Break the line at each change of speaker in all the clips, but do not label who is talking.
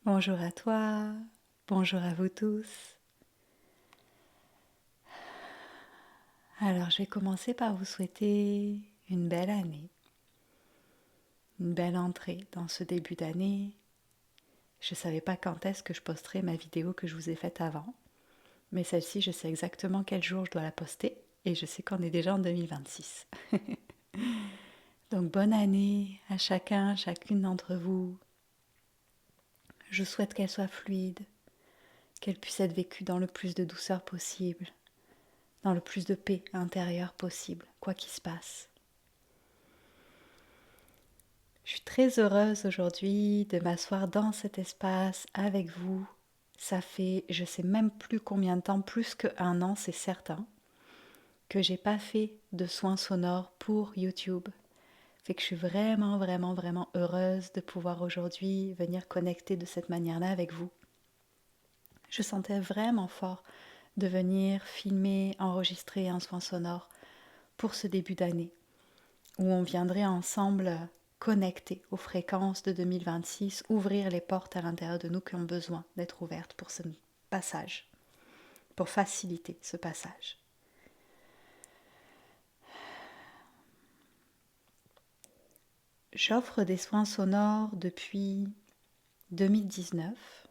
Bonjour à toi, bonjour à vous tous. Alors je vais commencer par vous souhaiter une belle année, une belle entrée dans ce début d'année. Je ne savais pas quand est-ce que je posterais ma vidéo que je vous ai faite avant, mais celle-ci je sais exactement quel jour je dois la poster et je sais qu'on est déjà en 2026. Donc bonne année à chacun, chacune d'entre vous. Je souhaite qu'elle soit fluide, qu'elle puisse être vécue dans le plus de douceur possible, dans le plus de paix intérieure possible, quoi qu'il se passe. Je suis très heureuse aujourd'hui de m'asseoir dans cet espace avec vous. Ça fait, je sais même plus combien de temps, plus qu'un an, c'est certain, que j'ai pas fait de soins sonores pour YouTube. Fait que je suis vraiment, vraiment, vraiment heureuse de pouvoir aujourd'hui venir connecter de cette manière-là avec vous. Je sentais vraiment fort de venir filmer, enregistrer un soin sonore pour ce début d'année, où on viendrait ensemble connecter aux fréquences de 2026, ouvrir les portes à l'intérieur de nous qui ont besoin d'être ouvertes pour ce passage, pour faciliter ce passage. J'offre des soins sonores depuis 2019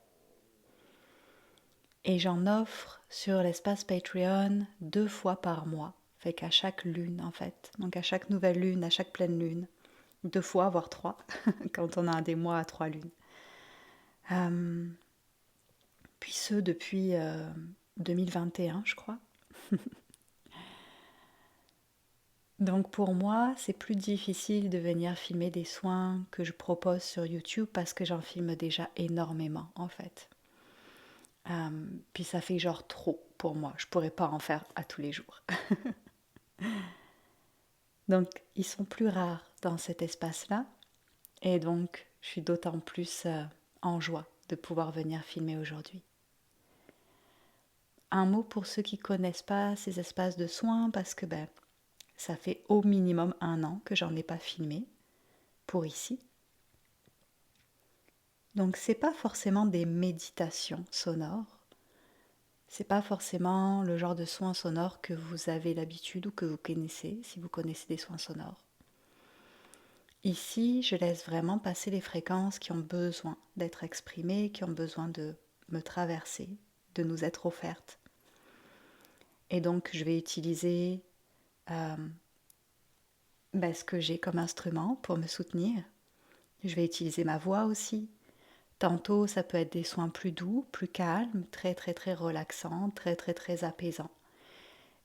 et j'en offre sur l'espace Patreon 2 fois par mois, fait qu'à chaque lune en fait, donc à chaque nouvelle lune, à chaque pleine lune, 2 fois voire 3 quand on a des mois à 3 lunes. Puis ce depuis 2021 je crois. Donc pour moi, c'est plus difficile de venir filmer des soins que je propose sur YouTube parce que j'en filme déjà énormément en fait. Puis ça fait genre trop pour moi, je pourrais pas en faire à tous les jours. Donc ils sont plus rares dans cet espace-là et donc je suis d'autant plus en joie de pouvoir venir filmer aujourd'hui. Un mot pour ceux qui connaissent pas ces espaces de soins parce que ça fait au minimum un an que j'en ai pas filmé pour ici. Donc c'est pas forcément des méditations sonores, c'est pas forcément le genre de soins sonores que vous avez l'habitude ou que vous connaissez si vous connaissez des soins sonores. Ici, je laisse vraiment passer les fréquences qui ont besoin d'être exprimées, qui ont besoin de me traverser, de nous être offertes. Et donc je vais utiliser ce que j'ai comme instrument pour me soutenir. Je vais utiliser ma voix aussi. Tantôt, ça peut être des soins plus doux, plus calmes, très très très relaxants, très très très apaisants.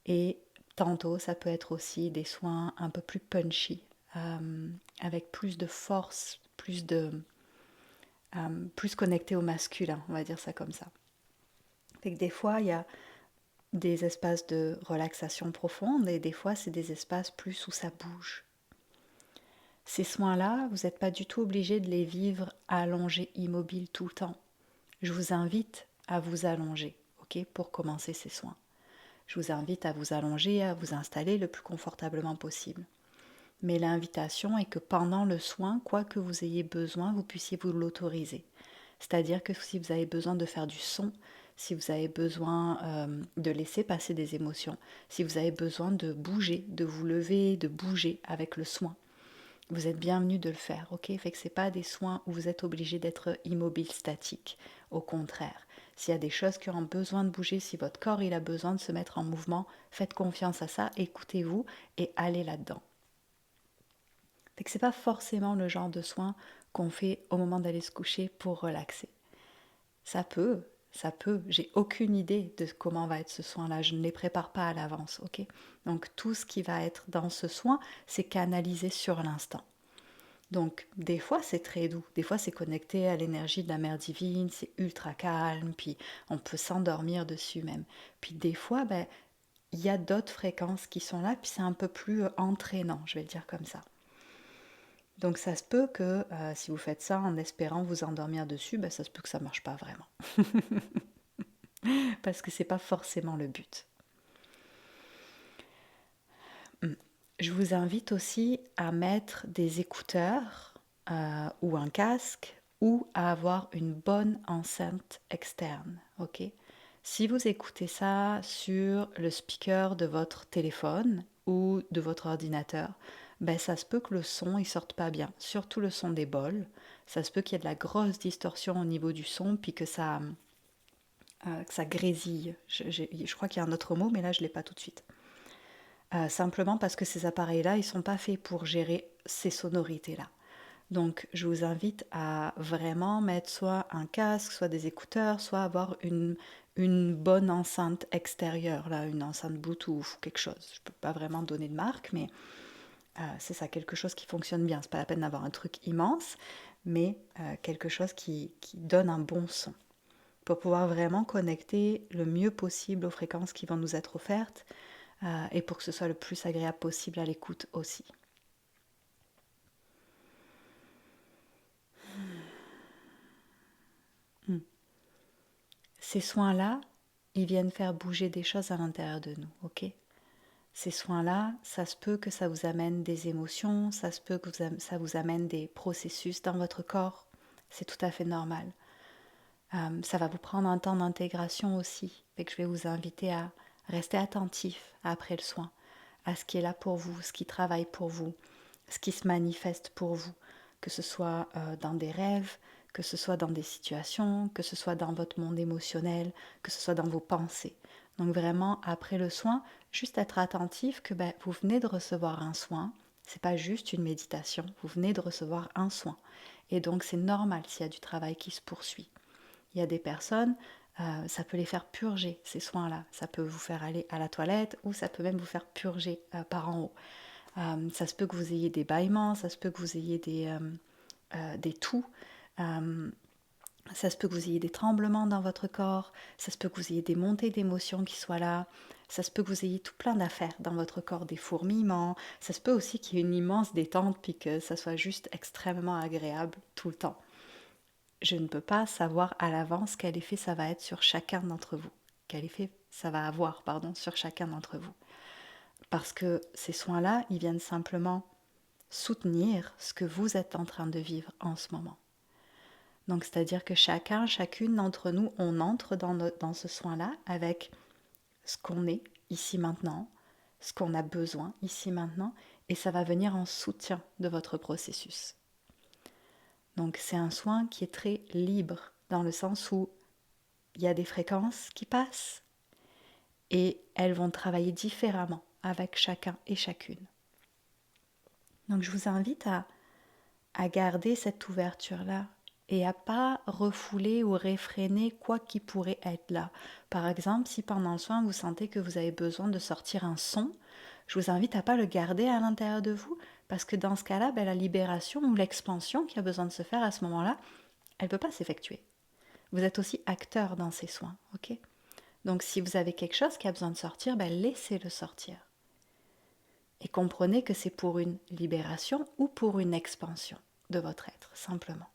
Et tantôt, ça peut être aussi des soins un peu plus punchy, avec plus de force, plus connectés au masculin, on va dire ça comme ça. Fait que des fois, il y a des espaces de relaxation profonde et des fois, c'est des espaces plus où ça bouge. Ces soins-là, vous n'êtes pas du tout obligé de les vivre allongés, immobiles tout le temps. Je vous invite à vous allonger, ok, pour commencer ces soins. Je vous invite à vous allonger, à vous installer le plus confortablement possible. Mais l'invitation est que pendant le soin, quoi que vous ayez besoin, vous puissiez vous l'autoriser. C'est-à-dire que si vous avez besoin de faire du son, si vous avez besoin de laisser passer des émotions, si vous avez besoin de bouger, de vous lever, de bouger avec le soin, vous êtes bienvenu de le faire, ok? Fait que c'est pas des soins où vous êtes obligé d'être immobile, statique. Au contraire, s'il y a des choses qui ont besoin de bouger, si votre corps il a besoin de se mettre en mouvement, faites confiance à ça, écoutez-vous et allez là-dedans. Fait que c'est pas forcément le genre de soin qu'on fait au moment d'aller se coucher pour relaxer. Ça peut, j'ai aucune idée de comment va être ce soin-là, je ne les prépare pas à l'avance, ok? Donc tout ce qui va être dans ce soin, c'est canalisé sur l'instant. Donc des fois c'est très doux, des fois c'est connecté à l'énergie de la mère divine, c'est ultra calme, puis on peut s'endormir dessus même. Puis des fois, il y a d'autres fréquences qui sont là, puis c'est un peu plus entraînant, je vais le dire comme ça. Donc ça se peut que si vous faites ça en espérant vous endormir dessus, ça se peut que ça ne marche pas vraiment. Parce que c'est pas forcément le but. Je vous invite aussi à mettre des écouteurs ou un casque ou à avoir une bonne enceinte externe, ok? Si vous écoutez ça sur le speaker de votre téléphone ou de votre ordinateur, ben ça se peut que le son il sorte pas bien, surtout le son des bols. Ça se peut qu'il y ait de la grosse distorsion au niveau du son, puis que ça grésille. Je crois qu'il y a un autre mot, mais là je l'ai pas tout de suite. Simplement parce que ces appareils-là, ils sont pas faits pour gérer ces sonorités-là. Donc, je vous invite à vraiment mettre soit un casque, soit des écouteurs, soit avoir une bonne enceinte extérieure, là, une enceinte Bluetooth ou quelque chose. Je ne peux pas vraiment donner de marque, mais c'est ça, quelque chose qui fonctionne bien. C'est pas la peine d'avoir un truc immense, mais quelque chose qui donne un bon son pour pouvoir vraiment connecter le mieux possible aux fréquences qui vont nous être offertes et pour que ce soit le plus agréable possible à l'écoute aussi. Ces soins-là, ils viennent faire bouger des choses à l'intérieur de nous, ok? Ces soins-là, ça se peut que ça vous amène des émotions, ça se peut que ça vous amène des processus dans votre corps. C'est tout à fait normal. Ça va vous prendre un temps d'intégration aussi. Fait que je vais vous inviter à rester attentif après le soin, à ce qui est là pour vous, ce qui travaille pour vous, ce qui se manifeste pour vous, que ce soit dans des rêves, que ce soit dans des situations, que ce soit dans votre monde émotionnel, que ce soit dans vos pensées. Donc vraiment, après le soin, juste être attentif que vous venez de recevoir un soin, c'est pas juste une méditation, vous venez de recevoir un soin. Et donc c'est normal s'il y a du travail qui se poursuit. Il y a des personnes, ça peut les faire purger, ces soins-là. Ça peut vous faire aller à la toilette ou ça peut même vous faire purger par en haut. Ça se peut que vous ayez des bâillements, ça se peut que vous ayez des toux, ça se peut que vous ayez des tremblements dans votre corps, ça se peut que vous ayez des montées d'émotions qui soient là, ça se peut que vous ayez tout plein d'affaires dans votre corps, des fourmillements, ça se peut aussi qu'il y ait une immense détente puis que ça soit juste extrêmement agréable tout le temps. Je ne peux pas savoir à l'avance quel effet ça va être sur chacun d'entre vous, quel effet ça va avoir, sur chacun d'entre vous. Parce que ces soins-là, ils viennent simplement soutenir ce que vous êtes en train de vivre en ce moment. Donc, c'est-à-dire que chacune d'entre nous, on entre dans ce soin-là avec ce qu'on est ici maintenant, ce qu'on a besoin ici maintenant, et ça va venir en soutien de votre processus. Donc, c'est un soin qui est très libre, dans le sens où il y a des fréquences qui passent et elles vont travailler différemment avec chacun et chacune. Donc, je vous invite à garder cette ouverture-là et à pas refouler ou réfréner quoi qui pourrait être là. Par exemple, si pendant le soin vous sentez que vous avez besoin de sortir un son, je vous invite à pas le garder à l'intérieur de vous, parce que dans ce cas-là, la libération ou l'expansion qui a besoin de se faire à ce moment-là, elle ne peut pas s'effectuer. Vous êtes aussi acteur dans ces soins, ok? Donc si vous avez quelque chose qui a besoin de sortir, laissez-le sortir. Et comprenez que c'est pour une libération ou pour une expansion de votre être, simplement.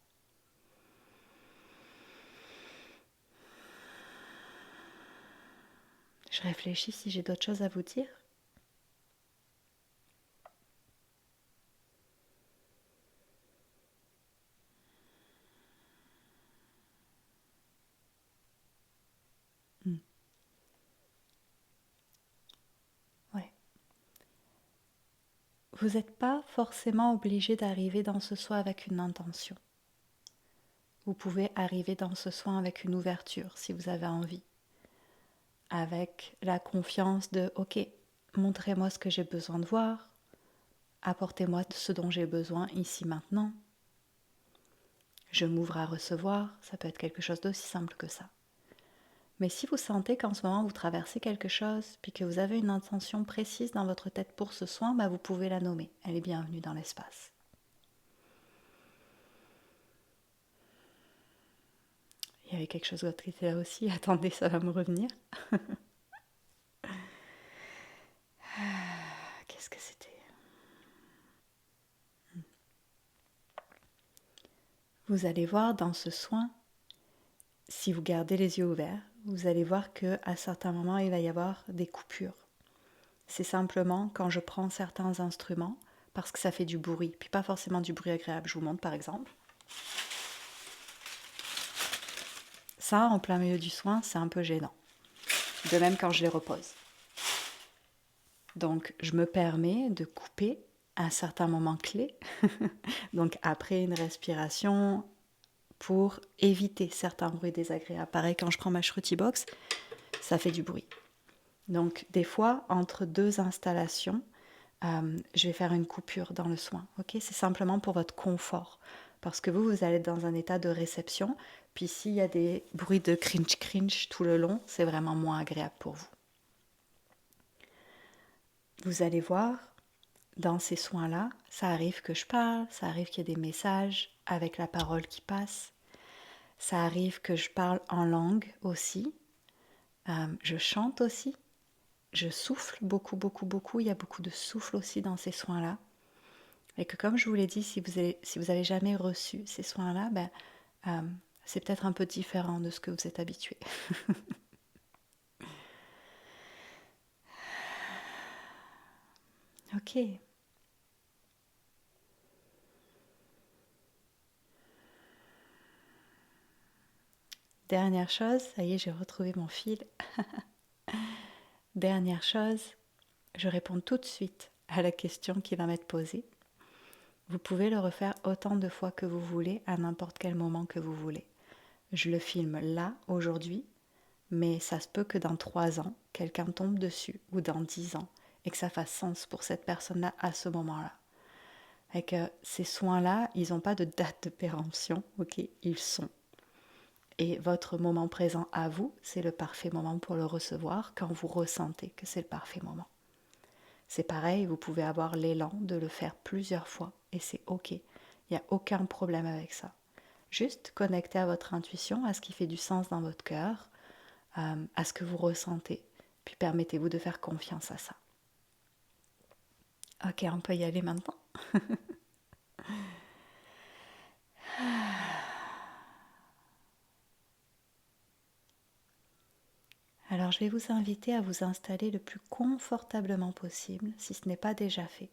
Je réfléchis si j'ai d'autres choses à vous dire. Ouais. Vous n'êtes pas forcément obligé d'arriver dans ce soin avec une intention. Vous pouvez arriver dans ce soin avec une ouverture si vous avez envie. Avec la confiance de « Ok, montrez-moi ce que j'ai besoin de voir, apportez-moi ce dont j'ai besoin ici maintenant. Je m'ouvre à recevoir », ça peut être quelque chose d'aussi simple que ça. Mais si vous sentez qu'en ce moment vous traversez quelque chose, puis que vous avez une intention précise dans votre tête pour ce soin, vous pouvez la nommer. Elle est bienvenue dans l'espace. Il y avait quelque chose d'autre qui était là aussi. Attendez, ça va me revenir. Qu'est-ce que c'était ? Vous allez voir dans ce soin, si vous gardez les yeux ouverts, vous allez voir qu'à certains moments, il va y avoir des coupures. C'est simplement quand je prends certains instruments, parce que ça fait du bruit, puis pas forcément du bruit agréable. Je vous montre par exemple. Ça, en plein milieu du soin, c'est un peu gênant. De même quand je les repose. Donc, je me permets de couper à un certain moment clé, donc après une respiration, pour éviter certains bruits désagréables. Pareil, quand je prends ma Shruti Box, ça fait du bruit. Donc, des fois, entre deux installations, je vais faire une coupure dans le soin. Okay, c'est simplement pour votre confort. Parce que vous allez être dans un état de réception. Puis s'il y a des bruits de cringe tout le long, c'est vraiment moins agréable pour vous. Vous allez voir, dans ces soins-là, ça arrive que je parle, ça arrive qu'il y ait des messages avec la parole qui passe. Ça arrive que je parle en langue aussi. Je chante aussi. Je souffle beaucoup, beaucoup, beaucoup. Il y a beaucoup de souffle aussi dans ces soins-là. Et que comme je vous l'ai dit, si vous avez jamais reçu ces soins-là, c'est peut-être un peu différent de ce que vous êtes habitué. Ok. Dernière chose, ça y est, j'ai retrouvé mon fil. Dernière chose, je réponds tout de suite à la question qui va m'être posée. Vous pouvez le refaire autant de fois que vous voulez, à n'importe quel moment que vous voulez. Je le filme là, aujourd'hui, mais ça se peut que dans 3 ans, quelqu'un tombe dessus, ou dans 10 ans, et que ça fasse sens pour cette personne-là à ce moment-là. Et que ces soins-là, ils n'ont pas de date de péremption, ok, ils sont. Et votre moment présent à vous, c'est le parfait moment pour le recevoir quand vous ressentez que c'est le parfait moment. C'est pareil, vous pouvez avoir l'élan de le faire plusieurs fois et c'est ok. Il n'y a aucun problème avec ça. Juste connectez à votre intuition, à ce qui fait du sens dans votre cœur, à ce que vous ressentez. Puis permettez-vous de faire confiance à ça. Ok, on peut y aller maintenant. Alors je vais vous inviter à vous installer le plus confortablement possible, si ce n'est pas déjà fait.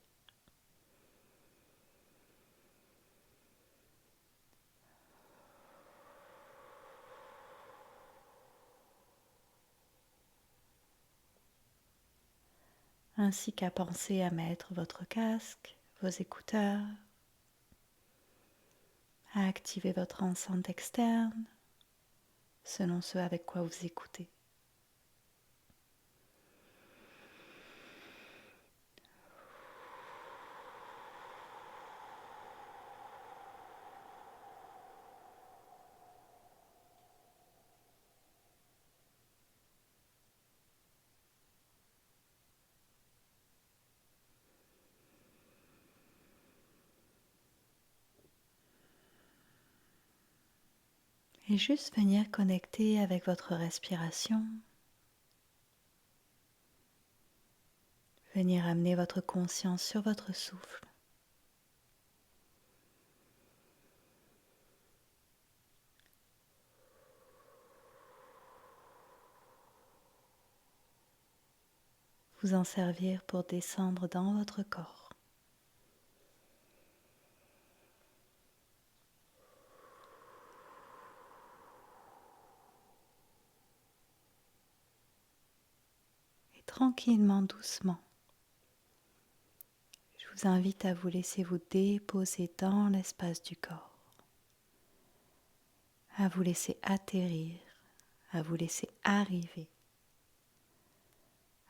Ainsi qu'à penser à mettre votre casque, vos écouteurs, à activer votre enceinte externe, selon ce avec quoi vous écoutez. Et juste venir connecter avec votre respiration, venir amener votre conscience sur votre souffle. Vous en servir pour descendre dans votre corps. Et tranquillement, doucement, je vous invite à vous laisser vous déposer dans l'espace du corps, à vous laisser atterrir, à vous laisser arriver,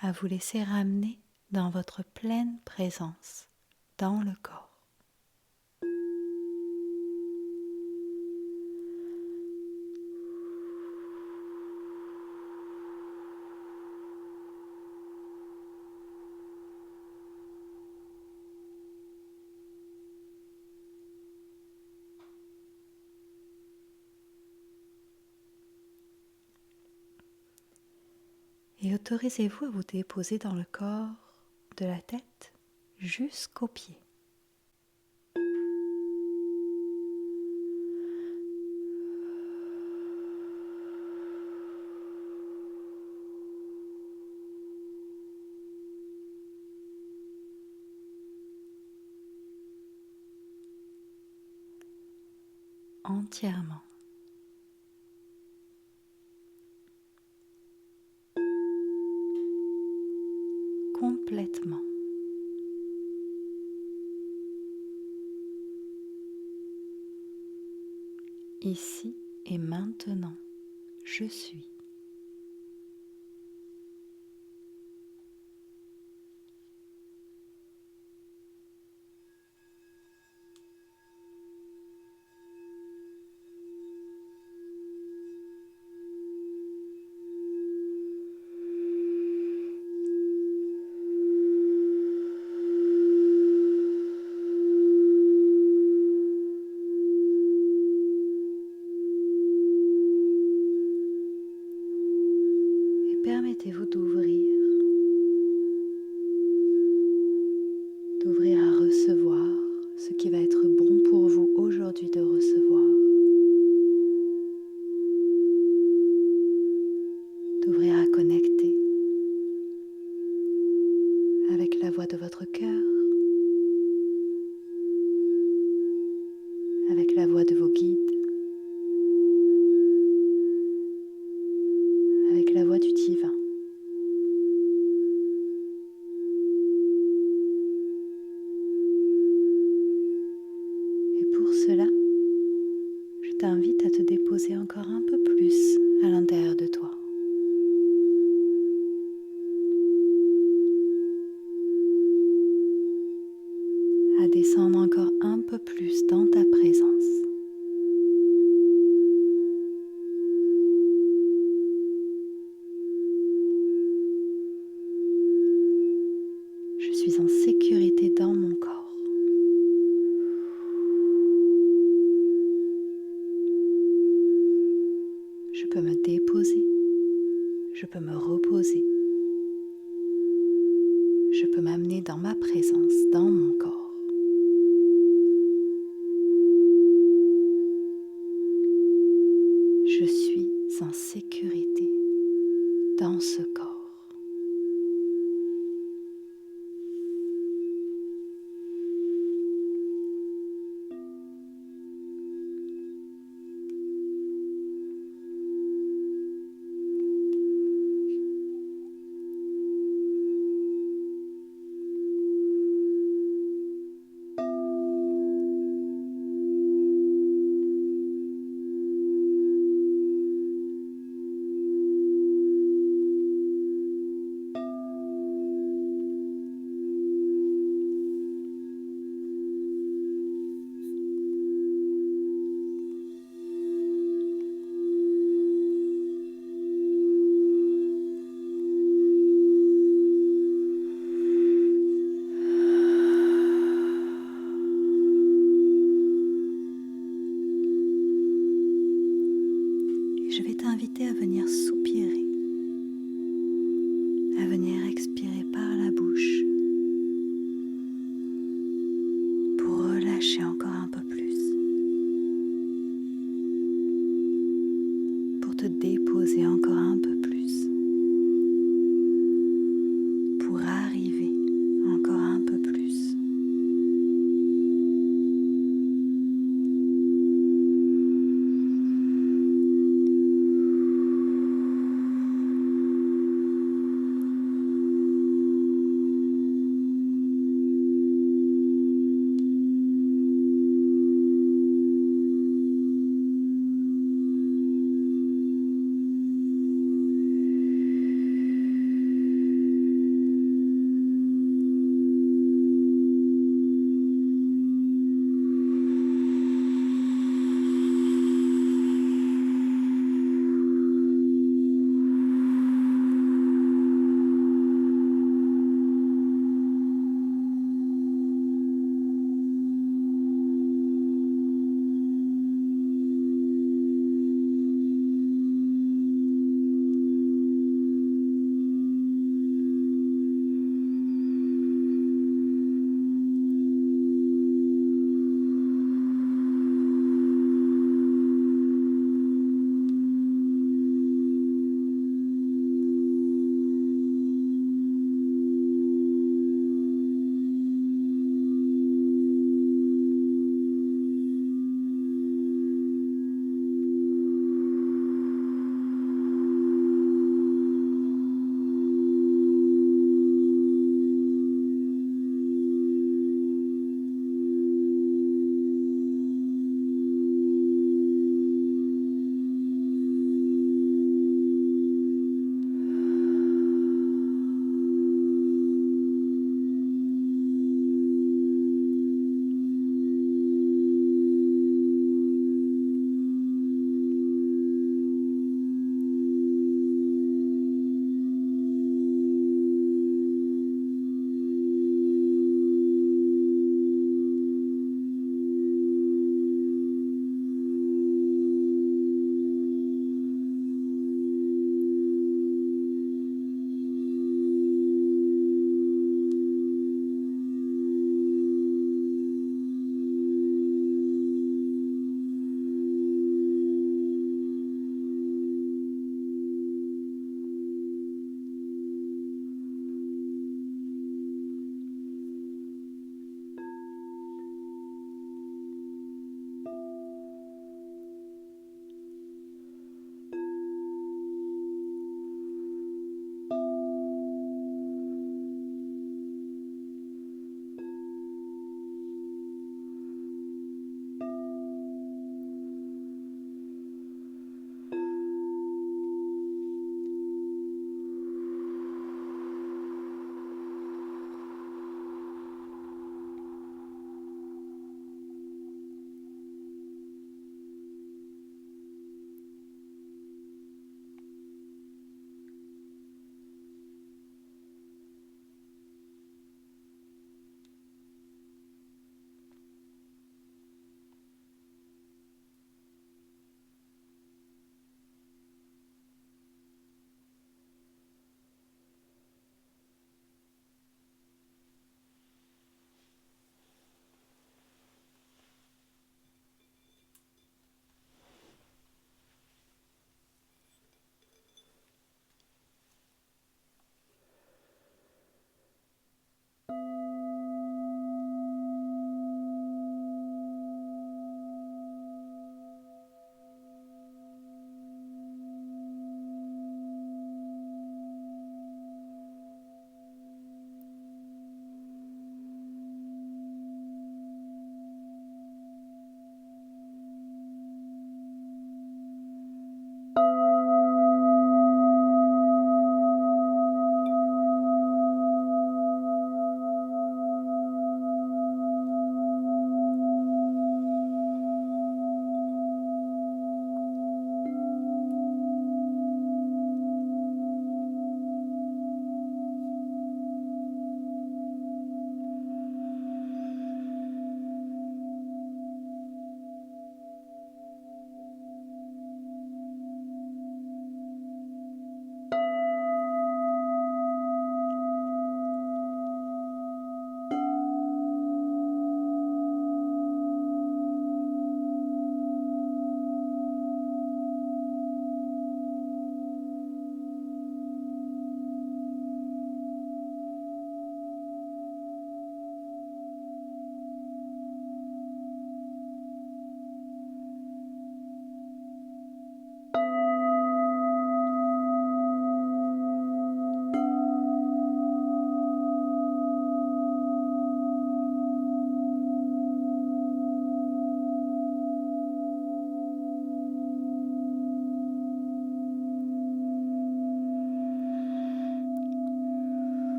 à vous laisser ramener dans votre pleine présence, dans le corps. Et autorisez-vous à vous déposer dans le corps de la tête jusqu'aux pieds. Entièrement. Ici et maintenant, je suis. Et permettez-vous d'ouvrir à recevoir ce qui va être bon pour vous aujourd'hui de recevoir, d'ouvrir à connecter avec la voix de votre cœur, avec la voix de vos guides, avec la voix du divin. Et pour cela, je t'invite à te déposer encore un peu plus à l'intérieur de toi. À descendre encore un peu plus dans ta présence. Je suis en sécurité dans mon corps. Je peux me déposer, je peux me reposer, je peux m'amener dans ma présence, dans mon corps. Je suis en sécurité dans ce corps. Je vais t'inviter à venir soupirer, à venir expirer par la bouche pour relâcher encore un peu plus, pour te déposer encore un peu plus, pour arriver encore un peu plus.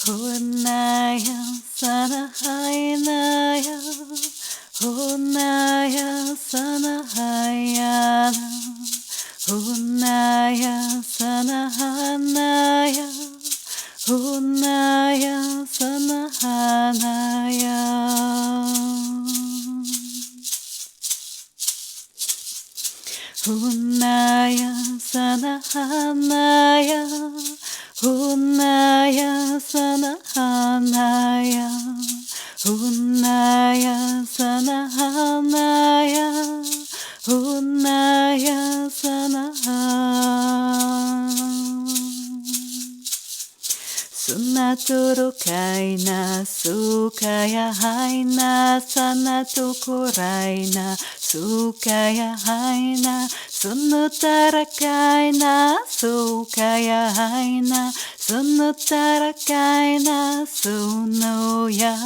Hunaya Sanahayanaya Hunaya Sanahayana Hunaya Sanahanaya Hunaya Sanahanaya Hunaya Sanahanaya Hunaya Sanahanaya Hunaya Sanahanaya Hunaya Sanahanaya Sunaturu kaina sukaya haina sanatu raina sukaya haina sunutara kaina sukaya haina sunutara kaina sunoya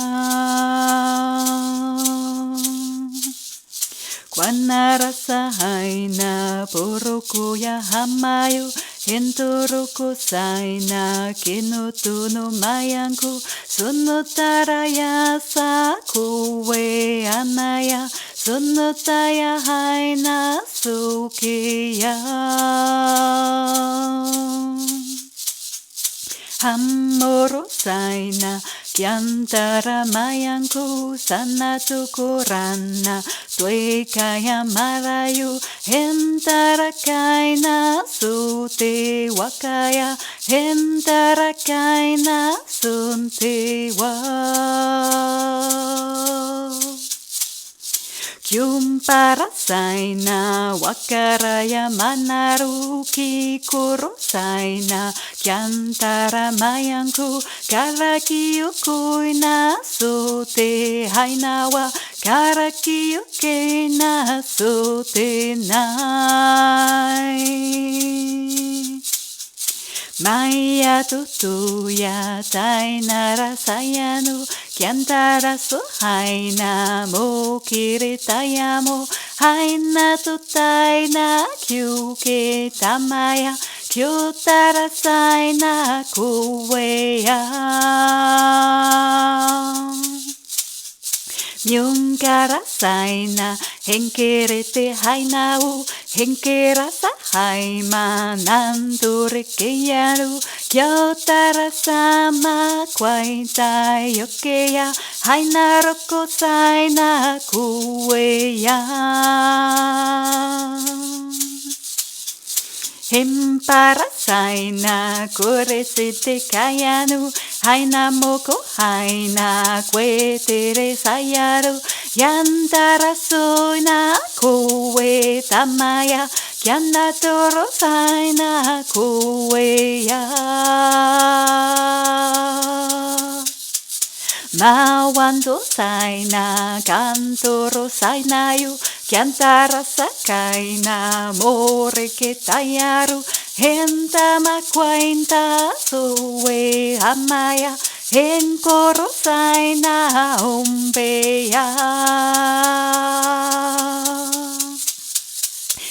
Kwanarasa haina poroku ya hamayu Hentoruku saina kinutu no mayanku Sunutara ya sakuwe anaya Sunutaya haina sukiya Hamoro saina Kiantara mayanku sanatu kurana Tue kaya marayu Hentara kaina sute wakaya Hentara kaina sunte wa Kyumpara saina wakaraya manaru kikuro saina Kyantara mayanku karakiyukuina sute hainawa karakiyukeina sute nai Maya tutuya tainara sayanu Kiantara so haina mo kiritayamo Haina tutaina kyuke tamaya Kyutara saina kuweya Nyungkara saina henkerete hainau Henkera sahaima nandure keyaru Kyotara sama kwaita yokeya Hainaroko saina kuweya Hempara saina kuresete kayanu Haina moko haina kwetere sayaru Yantara soina kowe tamaya Kyanda toro saina koweya Mawando saina kantoro sainayu Kyantara sakaina more ketayaru Henta makwainta suwe hamaya Henkoro saina ombeya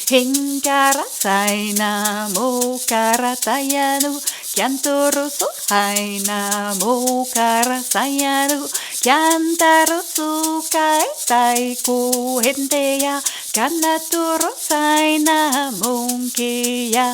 Henkara saina mokara tayanu Kyantoro so haina mokara sayanu Kyantaro sukai taiku henteya Kanatoro saina monkeya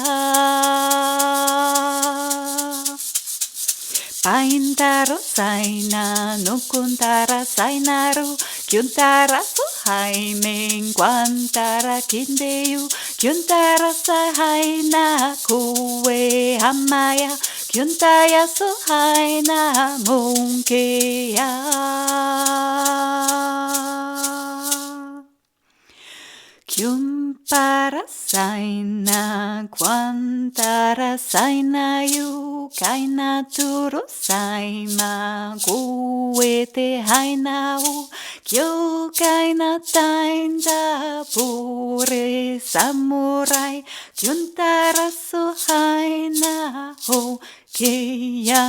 Paintaro saina nukuntara sainaru Kyuntara suhaimen kwantara kindeyu Kyuntara sahaina kuwe hamaya Kyuntaya suhaina munkeya Kyumpara saina kwantara sainayu Kaina turu saima kuwete hainau Kyo kaina tainda pure samurai Kyuntara suhaina ho keya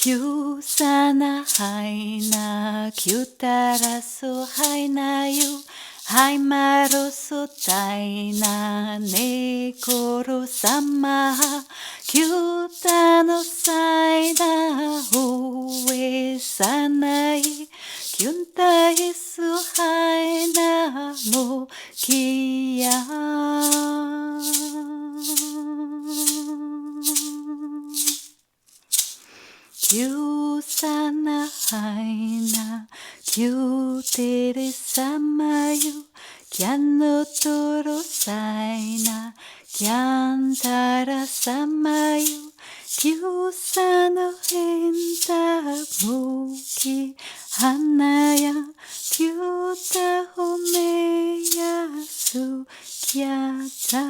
Kyusana haina kyutara so hainayu Hai marusutay na negoro sama Kyuta no sai na ue sanai Kyunta isu hai na mo kia Kyusana haina kyutere samayu Kyanotoro saina kyantara samayu Kyusano henta muki hanaya Kyuta homeya sukyata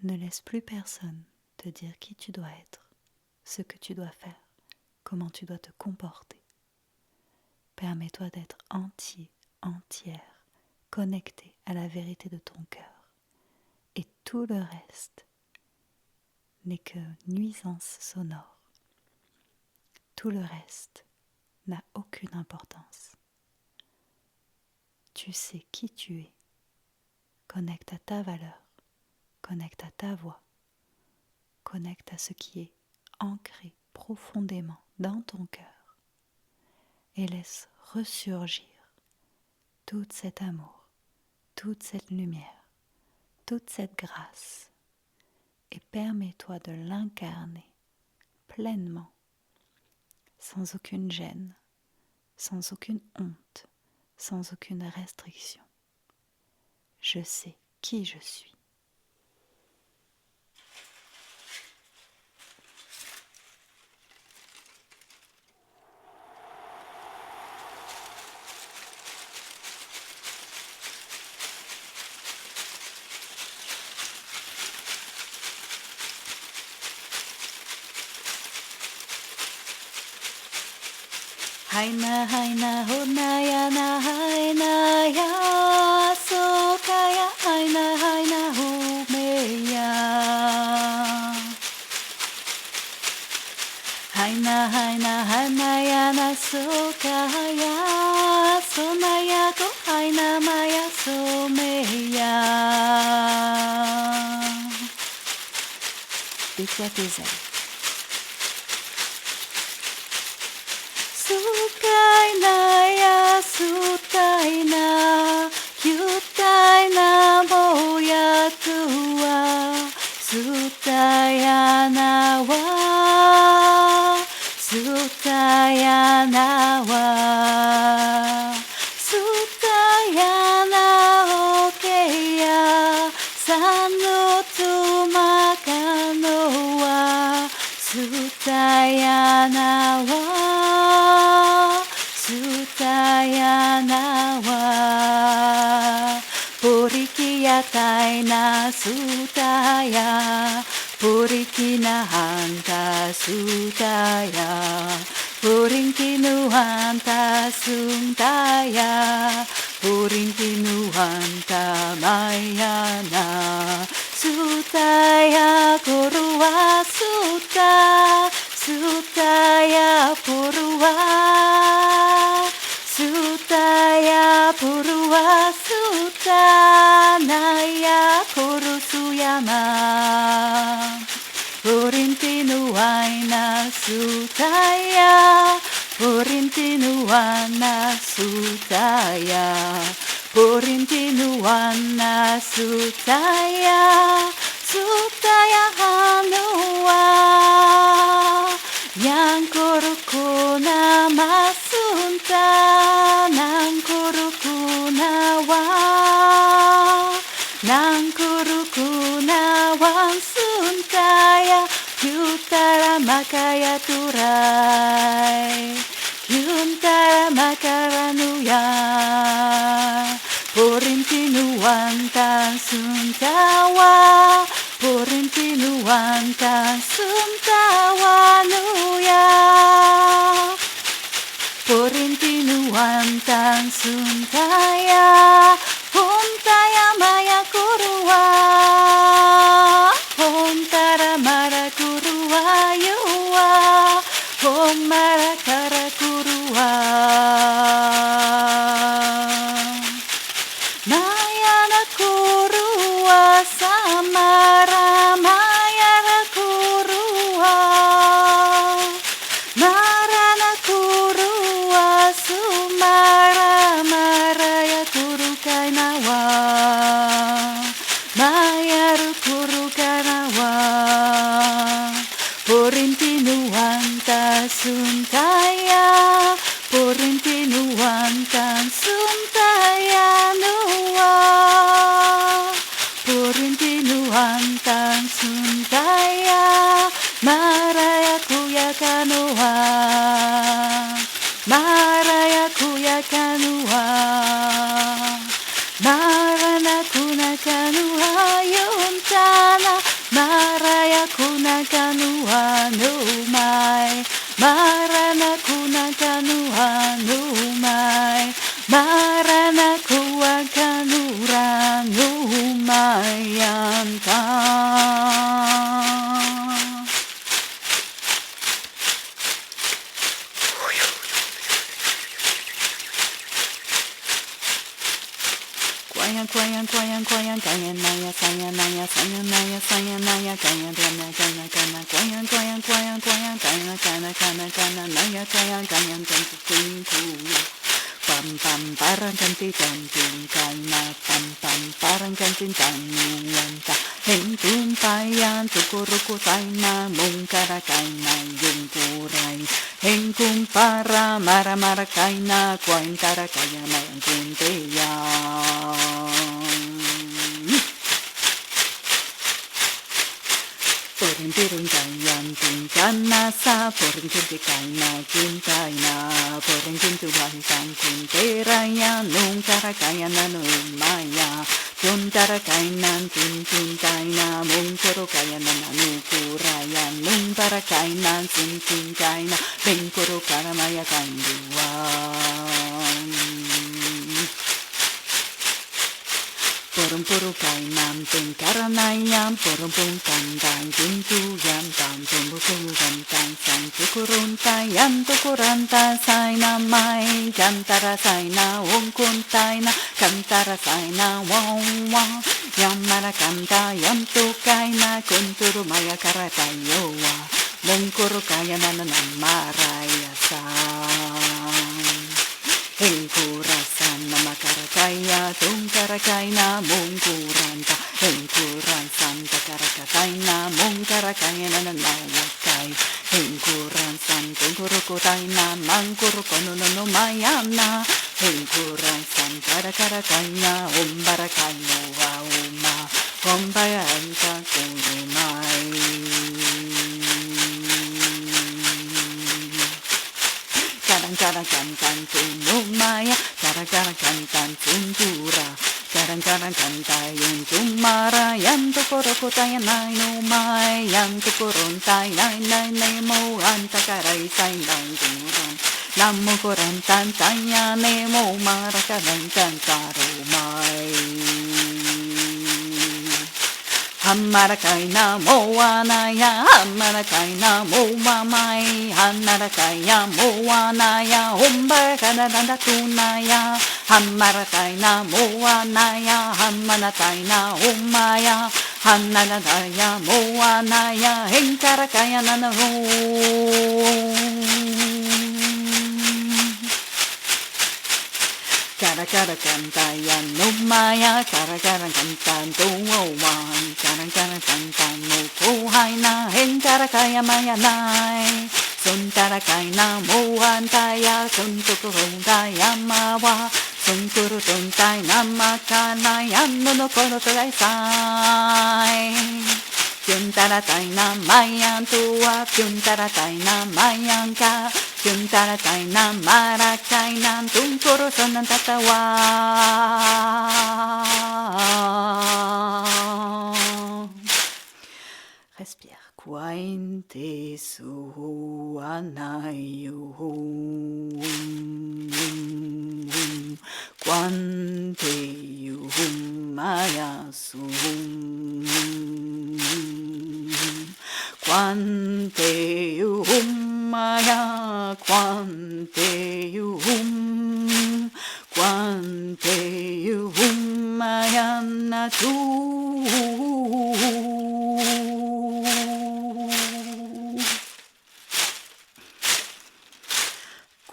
Ne laisse plus personne te dire qui tu dois être, ce que tu dois faire, comment tu dois te comporter. Permets-toi d'être entier, entière, connecté à la vérité de ton cœur. Et tout le reste n'est que nuisance sonore. Tout le reste n'a aucune importance. Tu sais qui tu es. Connecte à ta valeur. Connecte à ta voix, connecte à ce qui est ancré profondément dans ton cœur et laisse ressurgir tout cet amour, toute cette lumière, toute cette grâce et permets-toi de l'incarner pleinement, sans aucune gêne, sans aucune honte, sans aucune restriction. Je sais qui je suis. Haina haina honayana haina ya sokaya haina haina humeya Haina haina hanayana sokaya sonaya ko haina maya someya Déploie tes ailes. Sukaina ya sutaina Kyutaina moya tua Sutayana wa Sutayana wa Sutayana okeya Sanotu makano wa Sutayana wa Sutayana wa Purikiya taina sutaya Puriki na hanta sutaya Purinki nu hanta suntaya Purinki nu hanta mayana Sutaya kurua suta Sutaya purua Sutaya purua Sutanaya kurusuyama Purintinu aina sutaya Purintinu ana sutaya Purintinu ana sutaya Sutaya hanua Yang kuruku sunta ng kurukunawa ng kurukunawan suntaya Kyutara makaya turai Kyuntara makaranuya Purintinuanta suntawa Purintinuanta suntawa nuya Purintinuanta suntaya Huntaya maya kuruwa Huntara mara kuruwa yuwa Humara kara kuruwa Mayara kuruwa samara Mayara kuruwa Marana kuruwa sumara Maraya kuru kainawa Mayaru kuru kainawa Purintinuanta suntaya Purintinuanta suntaya nuwa Purintinuanta suntaya Maraya kuya kanoa Maraya kuya kanoa Marana kuna kanua yuntana Maraya kuna kanua no mai Marana kuna kanua no mai Marana kuwa kanura no mai anta Kwayan, kayan, naya, saya, naya, kayan, kana, kwayan, kana, naya, kayan, kuya. Pam, parang kanting, kana, pam, parang kanting, tanuanta. Hentun tayan, tukuruku taina, mungkara kaina, yung kuray. Hengkung para, mara kaina, kwaintara kaya, mayang kunteyan. Porin kayan tingkana sa porin kaina kintaina porin kintuhan kang kunteraya nung karakaya na numaya kuntara kainan tintintaina mung kuro kaya na nanukuraya nung karakainan tintintaina bengkuro karamaya kanduan Puro kainam ting karanayam Purong kandang tintuyan Tam tumutugan tan san tukuruntayan Tukuranta say na may Kantara say na ungkuntay na Kantara say na wong wong Yamara kanta yam tukay na Kunturo maya karatayowa Mungkuro kaya na namaraya san Hengkurasan na makarakaya tungkarakay na mungkuranta Hengkurasan takarakatay na mungkarakaya na nanalakay Hengkurasan tungkurukutay na mangkurukono no mayana Hengkurasan karakarakay na umbarakay no wauma Kumbayan ka kumay Karang-karang-kantan tunumaya, karang-karang-kantan tuntura, karang-karang-kantan yung tumara, yan tukurukutayan ay numay, yan tukuruntay, nay mo, antakaray, say lang tumuran, namukurantan, tanya, nemo, marakarantan, karumay. Hamarakay na moanaya, hamarakay na moamay, hanarakay na moanaya, humbarakadadanda tunaya, hamarakay na moanaya, hamaratay na umaya, hanarataya moanaya, hengkarakaya na na Kara-kara-kantayan numaya, kara-kara-kantan tuwawan, kara-kara-kantan mukuhay na, heng karakaya mayanay. Sun tarakaina moantaya sun tukurundaya mawa sun kurutundai namakana yano no korotai sai Pyuntaratai na mayantua Pyuntaratai na mayanka Pyuntaratai na marakai na tunkoro sonan tatawa Respire. Quainte su anayu Quante yu maya su Quante yu maya Quante yu maya na tu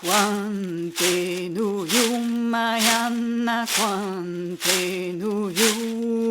Quante nu yumayana quante nu yumayana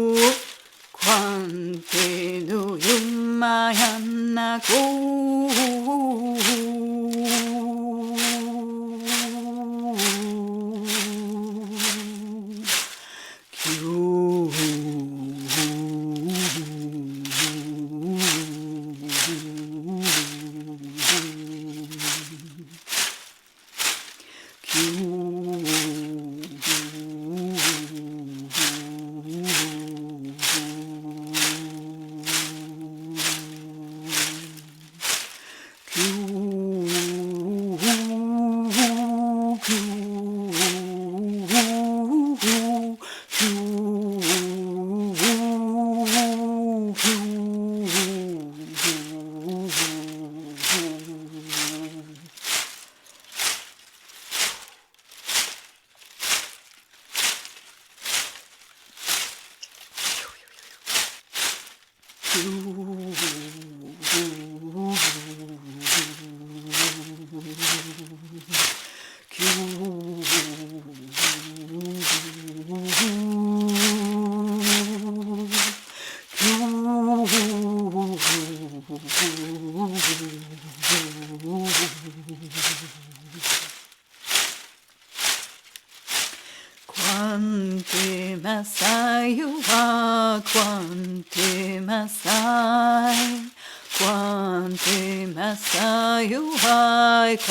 Quante Masai wa Quante Masai Quante Masai wa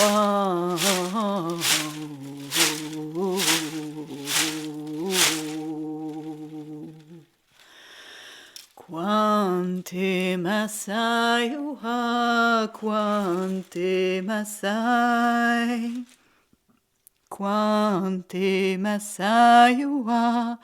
Quante Masai wa Quante Masai Quante Masai wa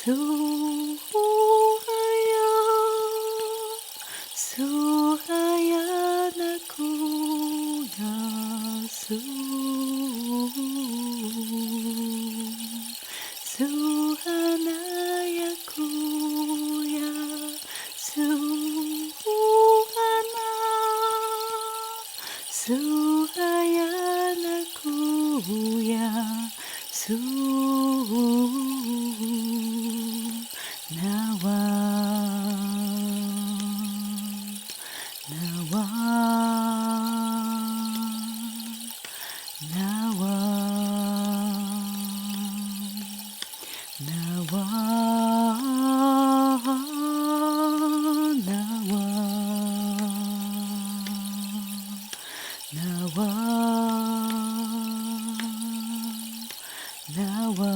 Suraya, Suraya Nakuya, Suhanaya Kuya, Suhana, Suhaya Nakuya, Nawa, Nawa, Nawa, Nawa, Nawa, Nawa, Nawa,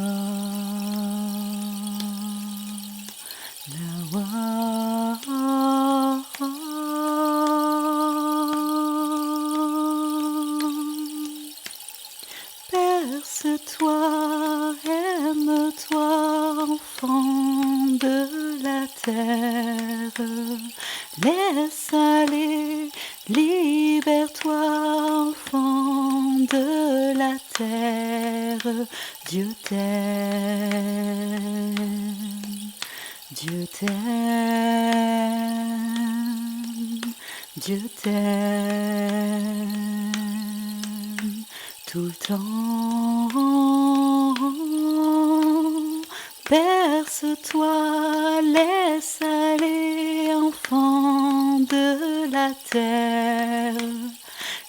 Berce-toi, aime-toi, enfant de la terre. Laisse aller, libère-toi, enfant de la terre. Dieu t'aime, Dieu t'aime, Dieu t'aime tout le temps. Berce-toi, laisse aller, enfant de la terre.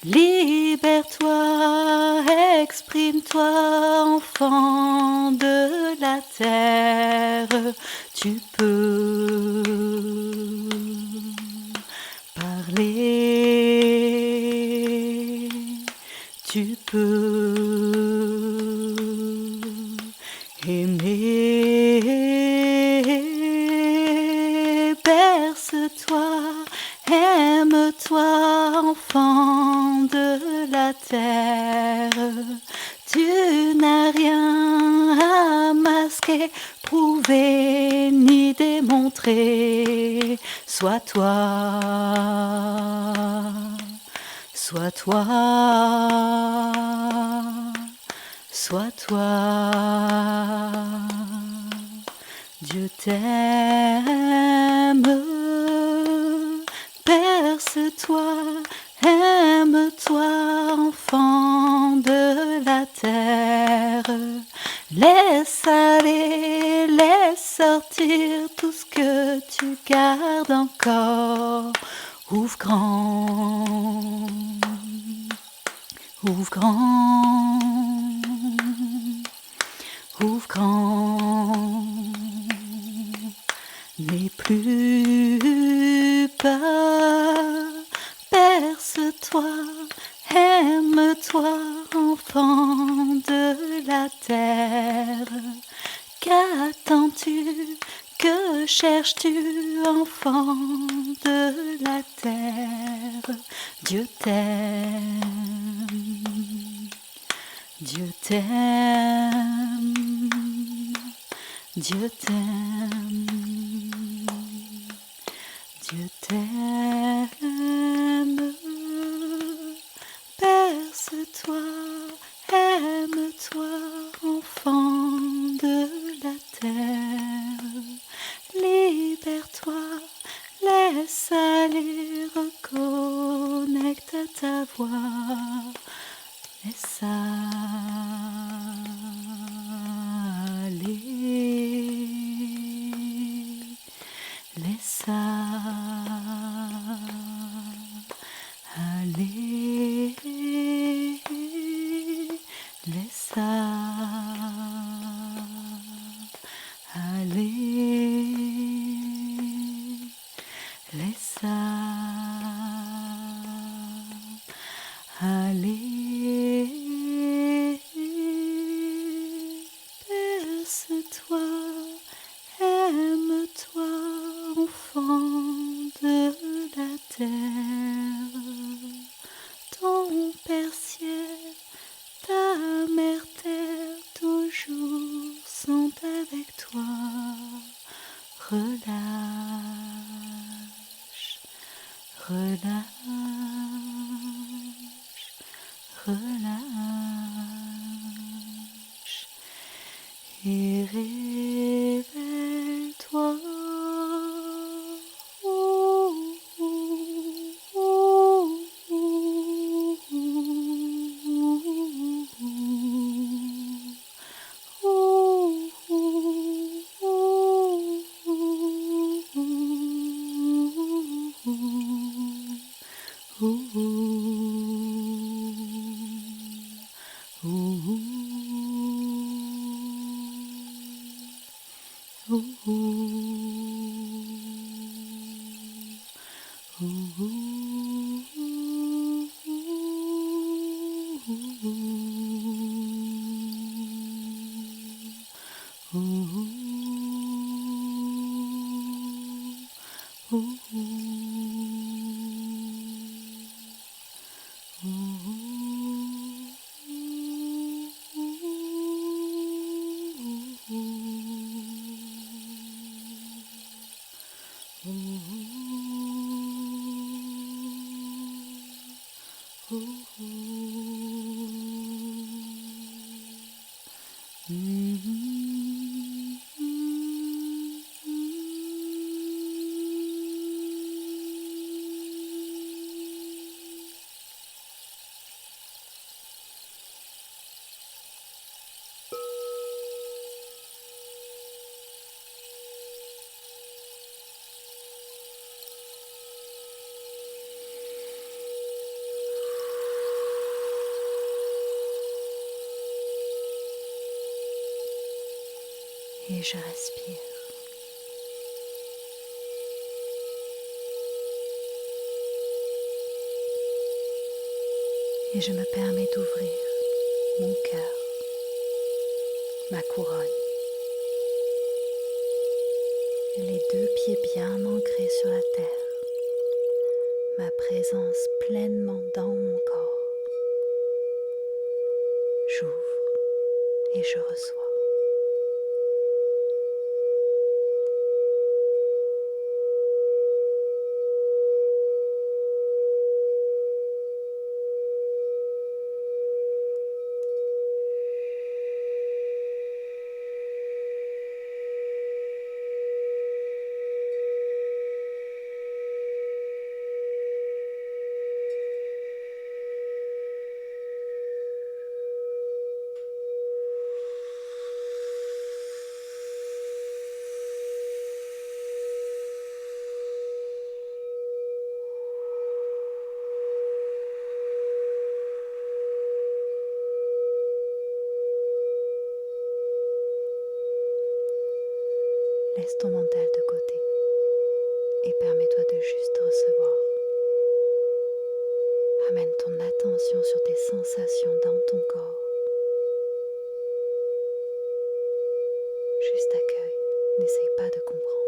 Libère-toi, exprime-toi, enfant de la terre. Tu peux parler, tu peux aimer. Berce-toi, aime-toi, enfant de la terre. Tu n'as rien à masquer, prouver ni démontrer. Sois toi, sois toi, sois toi. Dieu t'aime, berce-toi, aime-toi, enfant de la terre. Laisse aller, laisse sortir tout ce que tu gardes encore. Ouvre grand, ouvre grand, ouvre grand. N'aie plus peur, berce-toi, aime-toi, enfant de la terre. Qu'attends-tu, que cherches-tu, enfant de la terre? Dieu t'aime, Dieu t'aime, Dieu t'aime, Dieu t'aime. Berce-toi, aime-toi, enfant de la terre. Libère-toi, laisse aller, reconnecte ta voix. Laisse aller, laisse aller, laisse aller, laisse aller. Berce-toi, aime-toi, enfant de la terre. Ton Père ciel, ta mère terre, toujours sont avec toi. relâche, relâche, relâche et révèle-toi. Et je respire. Et je me permets d'ouvrir mon cœur, ma couronne, les deux pieds bien ancrés sur la terre, ma présence pleinement dans mon corps. J'ouvre et je reçois. Laisse ton mental de côté et permets-toi de juste recevoir. Amène ton attention sur tes sensations dans ton corps. Juste accueille, n'essaye pas de comprendre.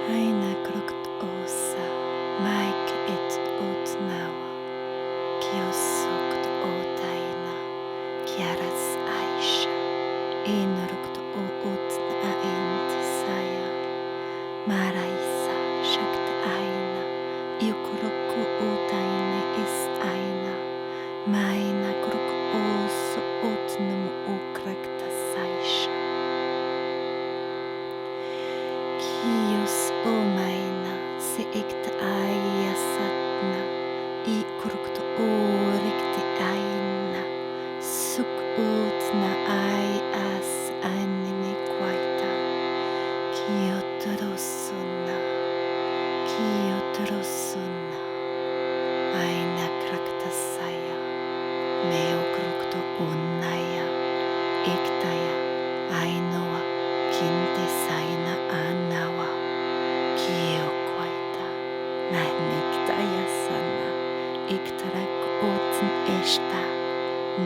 Aina krokt osa, maik et ot nawa, kiosokt otaina, kiaras aisha, enrukt o ot na entisaya, maraisa shakt aina, iukroko otaine is aina, maina krok oso otnum okrakta saisha. Kios omaina se ekta aia satna, I krokto orikti aina, suk utna ai as anime kwaita, kiotrosuna, aina krakta saya, meo krokto onaya, ektaya, ainoa, kinte saina anawa, kio kwaita, nanektaya sana, ektarak otn esta,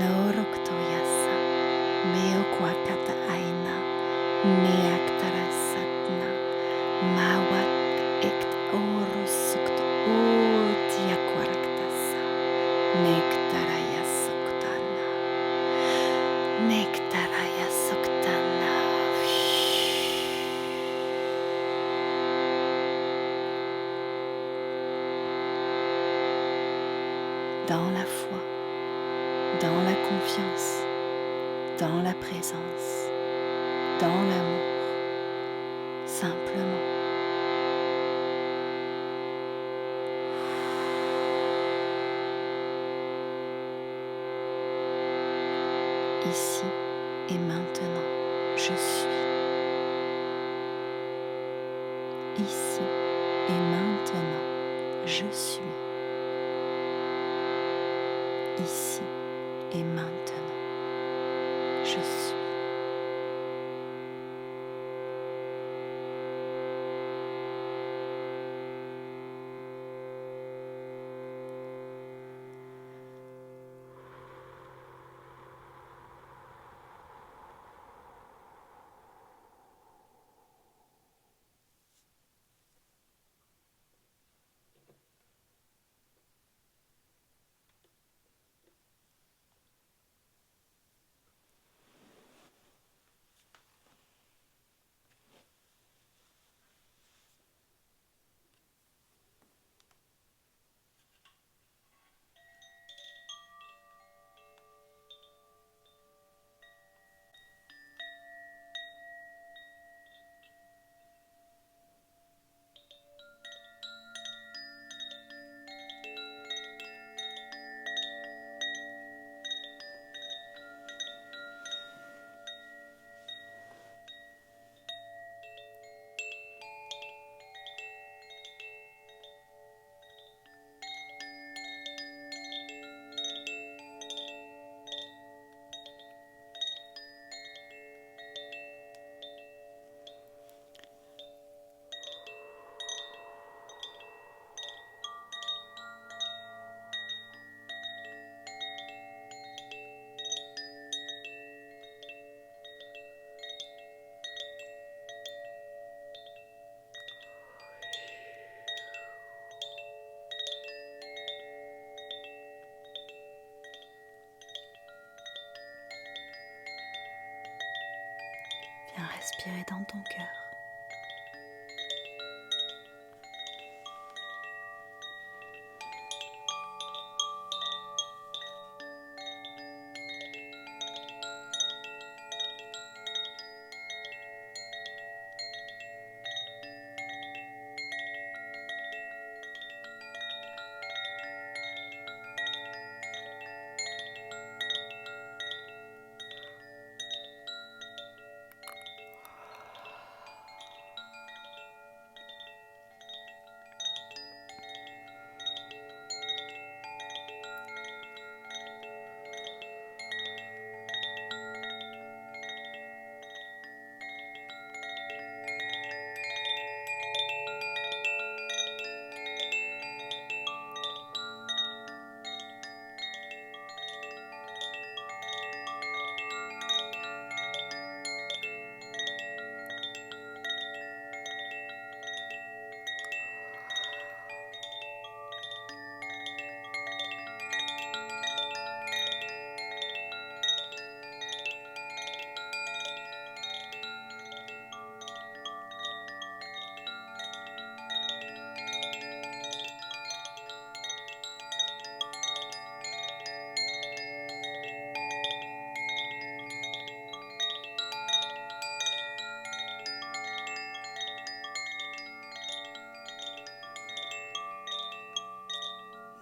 norokto yasa, meo kwakata aina, neaktara satna, mawat ekt orosukt otia kwaraktasa, nektara yasuktana, nektara yasuktana. Dans la foi, dans la confiance, dans la présence, dans l'amour, simplement. Ici et maintenant, je suis. Ici et maintenant, je suis. Ici et maintenant, je suis. Viens respirer dans ton cœur.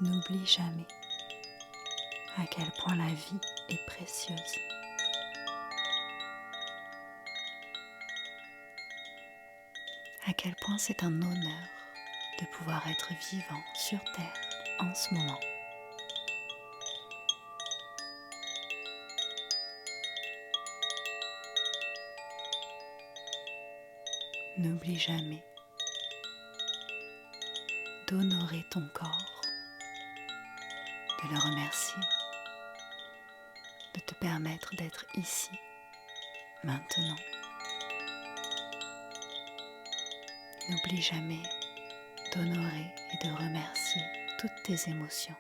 N'oublie jamais à quel point la vie est précieuse. À quel point c'est un honneur de pouvoir être vivant sur Terre en ce moment. N'oublie jamais d'honorer ton corps, de le remercier, de te permettre d'être ici, maintenant. N'oublie jamais d'honorer et de remercier toutes tes émotions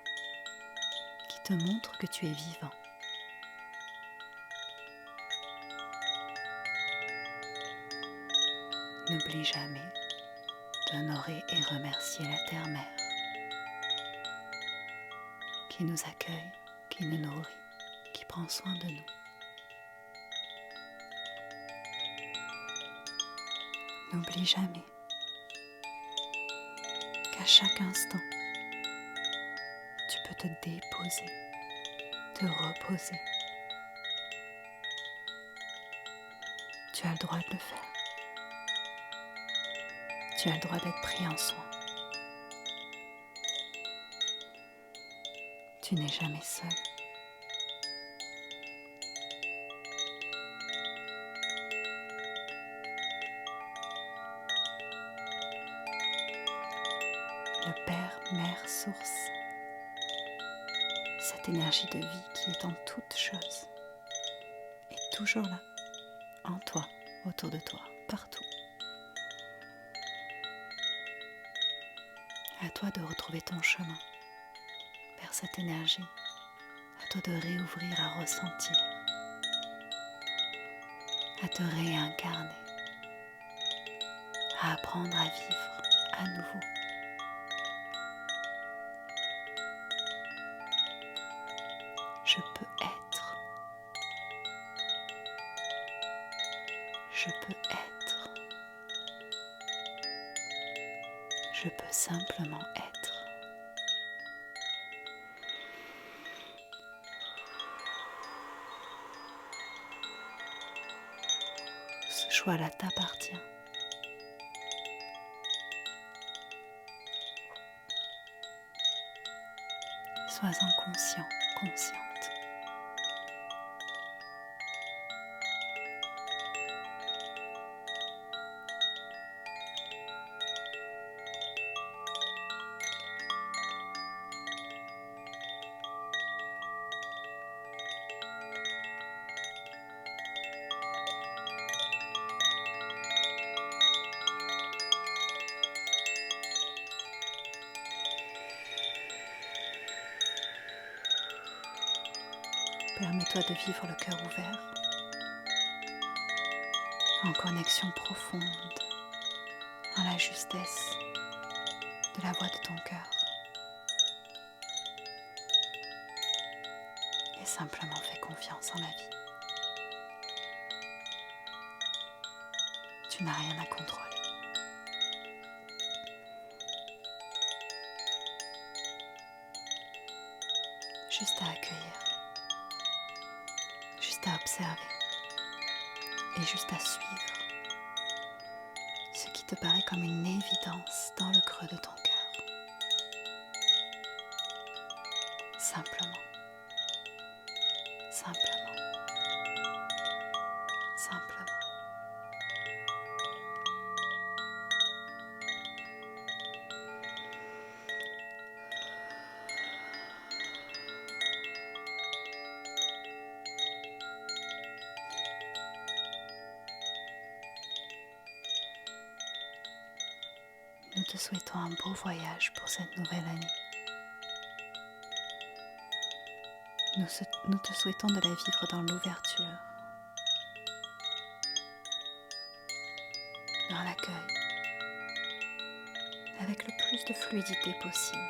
qui te montrent que tu es vivant. N'oublie jamais d'honorer et remercier la Terre-Mère qui nous accueille, qui nous nourrit, qui prend soin de nous. N'oublie jamais qu'à chaque instant, tu peux te déposer, te reposer. Tu as le droit de le faire. Tu as le droit d'être pris en soin. Tu n'es jamais seul. Le Père, Mère, Source, cette énergie de vie qui est en toutes choses, est toujours là, en toi, autour de toi, partout. À toi de retrouver ton chemin vers cette énergie, à toi de réouvrir à ressentir, à te réincarner, à apprendre à vivre à nouveau. Je peux être. Je peux être. Je peux simplement être. Ce choix-là t'appartient. Sois-en conscient, consciente. Permets-toi de vivre le cœur ouvert, en connexion profonde, en la justesse de la voix de ton cœur. Et simplement fais confiance en la vie. Tu n'as rien à contrôler. Juste à accueillir. Juste à observer et juste à suivre ce qui te paraît comme une évidence dans le creux de ton cœur. Simplement, simplement, simplement. Nous te souhaitons un beau voyage pour cette nouvelle année. Nous te souhaitons de la vivre dans l'ouverture, dans l'accueil, avec le plus de fluidité possible,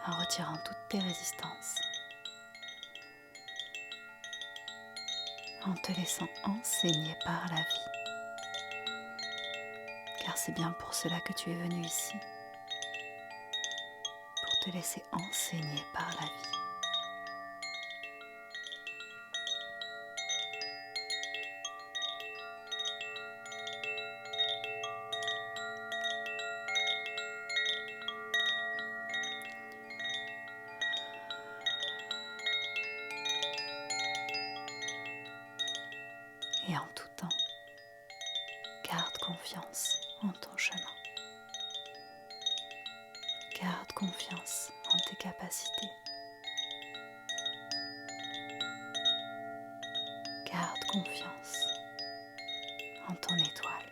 en retirant toutes tes résistances, en te laissant enseigner par la vie. Car c'est bien pour cela que tu es venu ici. te laisser enseigner par la vie. Et en tout temps, garde confiance en ton chemin. Garde confiance en tes capacités. Garde confiance en ton étoile.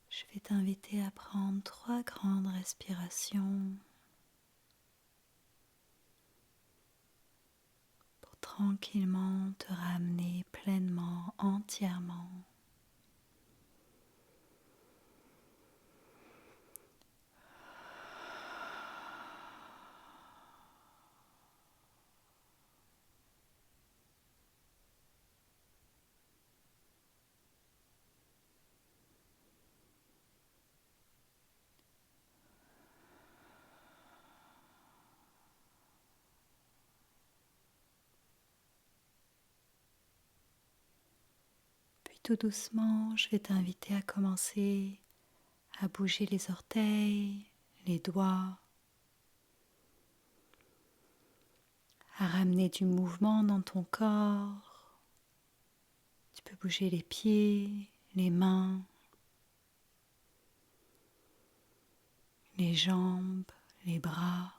Je vais t'inviter à prendre 3 grandes respirations pour tranquillement te ramener pleinement, entièrement. Puis tout doucement, je vais t'inviter à commencer à bouger les orteils, les doigts, à ramener du mouvement dans ton corps. Tu peux bouger les pieds, les mains, les jambes, les bras,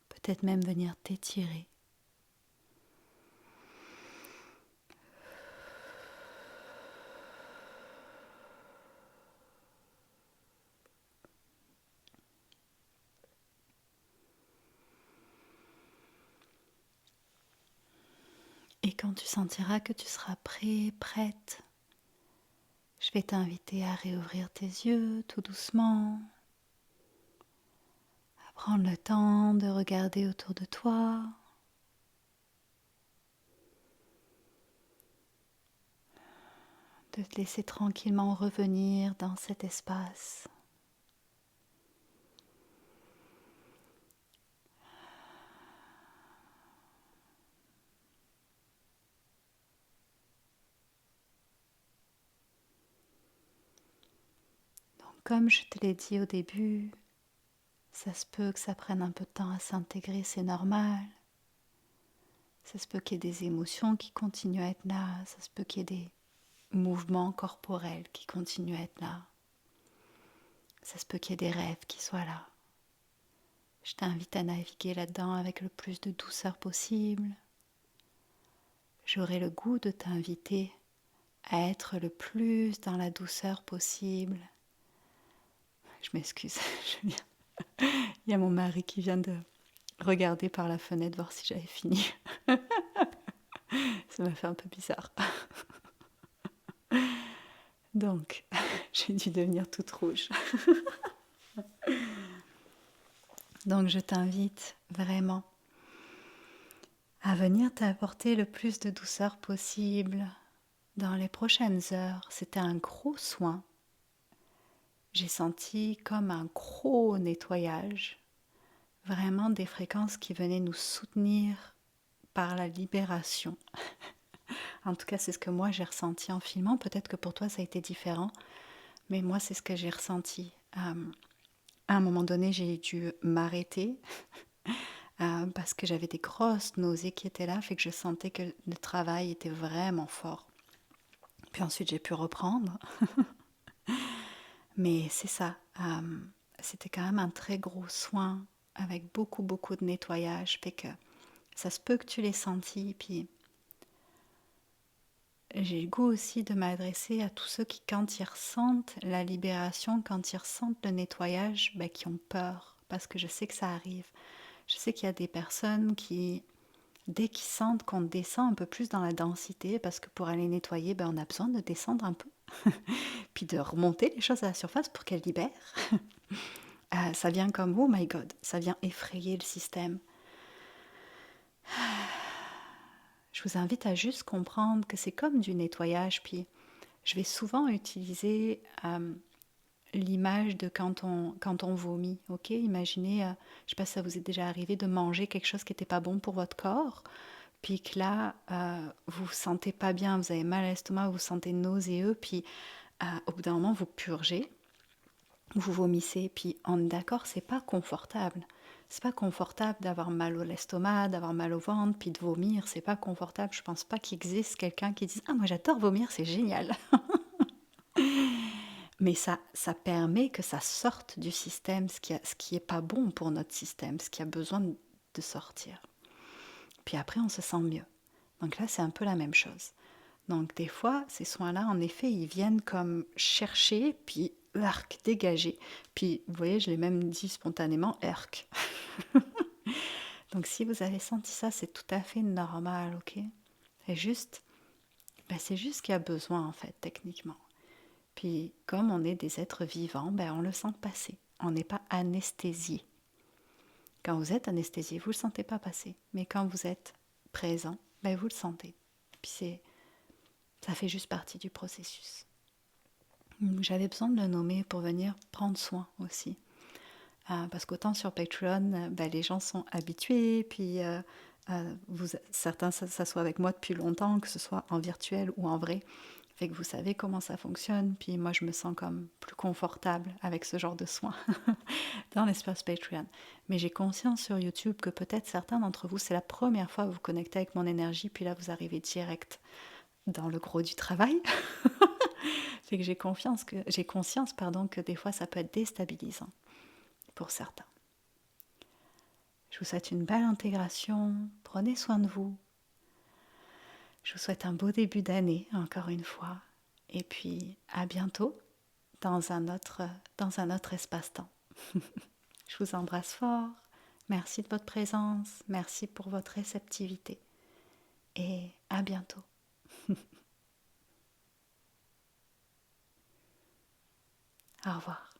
peut-être même venir t'étirer. Et quand tu sentiras que tu seras prêt, prête, je vais t'inviter à réouvrir tes yeux tout doucement, à prendre le temps de regarder autour de toi, de te laisser tranquillement revenir dans cet espace. Donc, comme je te l'ai dit au début, ça se peut que ça prenne un peu de temps à s'intégrer, c'est normal. Ça se peut qu'il y ait des émotions qui continuent à être là, ça se peut qu'il y ait des mouvements corporels qui continuent à être là. Ça se peut qu'il y ait des rêves qui soient là. Je t'invite à naviguer là-dedans avec le plus de douceur possible. J'aurai le goût de t'inviter à être le plus dans la douceur possible. Je m'excuse, il y a mon mari qui vient de regarder par la fenêtre voir si j'avais fini. Ça m'a fait un peu bizarre. Donc, j'ai dû devenir toute rouge. Donc, je t'invite vraiment à venir t'apporter le plus de douceur possible dans les prochaines heures. C'était un gros soin. J'ai senti comme un gros nettoyage, vraiment des fréquences qui venaient nous soutenir par la libération. En tout cas, c'est ce que moi j'ai ressenti en filmant. Peut-être que pour toi ça a été différent, mais moi c'est ce que j'ai ressenti. À un moment donné, j'ai dû m'arrêter parce que j'avais des grosses nausées qui étaient là, fait que je sentais que le travail était vraiment fort. Puis ensuite, j'ai pu reprendre. Mais c'est ça, c'était quand même un très gros soin avec beaucoup, beaucoup de nettoyage. Fait que ça se peut que tu l'aies senti. Puis j'ai le goût aussi de m'adresser à tous ceux qui, quand ils ressentent la libération, quand ils ressentent le nettoyage, ben, qui ont peur. Parce que je sais que ça arrive. Je sais qu'il y a des personnes qui, dès qu'ils sentent qu'on descend un peu plus dans la densité, parce que pour aller nettoyer, ben, on a besoin de descendre un peu, puis de remonter les choses à la surface pour qu'elles libèrent. Ça vient comme, oh my god, ça vient effrayer le système. Je vous invite à juste comprendre que c'est comme du nettoyage, puis je vais souvent utiliser l'image de quand on vomit, ok? Imaginez, je ne sais pas si ça vous est déjà arrivé de manger quelque chose qui n'était pas bon pour votre corps, puis que là, vous vous sentez pas bien, vous avez mal à l'estomac, vous vous sentez nauséeux, puis au bout d'un moment, vous purgez, vous vomissez, puis on est d'accord, c'est pas confortable. C'est pas confortable d'avoir mal à l'estomac, d'avoir mal au ventre, puis de vomir, c'est pas confortable. Je pense pas qu'il existe quelqu'un qui dise « Ah, moi j'adore vomir, c'est génial !» Mais ça permet que ça sorte du système, ce qui est pas bon pour notre système, ce qui a besoin de sortir. Puis après, on se sent mieux. Donc là, c'est un peu la même chose. Donc des fois, ces soins-là, en effet, ils viennent comme chercher, puis arc, dégager. Puis vous voyez, je l'ai même dit spontanément, arc. Donc si vous avez senti ça, c'est tout à fait normal, ok? C'est juste, c'est juste qu'il y a besoin en fait, techniquement. Puis comme on est des êtres vivants, on le sent passer. On n'est pas anesthésié. Quand vous êtes anesthésié, vous ne le sentez pas passer. Mais quand vous êtes présent, vous le sentez. Puis ça fait juste partie du processus. J'avais besoin de le nommer pour venir prendre soin aussi. Parce qu'autant sur Patreon, les gens sont habitués, puis certains s'assoient avec moi depuis longtemps, que ce soit en virtuel ou en vrai. Fait que vous savez comment ça fonctionne, puis moi je me sens comme plus confortable avec ce genre de soins dans l'espace Patreon. Mais j'ai conscience sur YouTube que peut-être certains d'entre vous, c'est la première fois que vous connectez avec mon énergie, puis là vous arrivez direct dans le gros du travail. Fait que j'ai conscience que des fois ça peut être déstabilisant pour certains. Je vous souhaite une belle intégration, prenez soin de vous. Je vous souhaite un beau début d'année, encore une fois. Et puis, à bientôt dans un autre espace-temps. Je vous embrasse fort. Merci de votre présence. Merci pour votre réceptivité. Et à bientôt. Au revoir.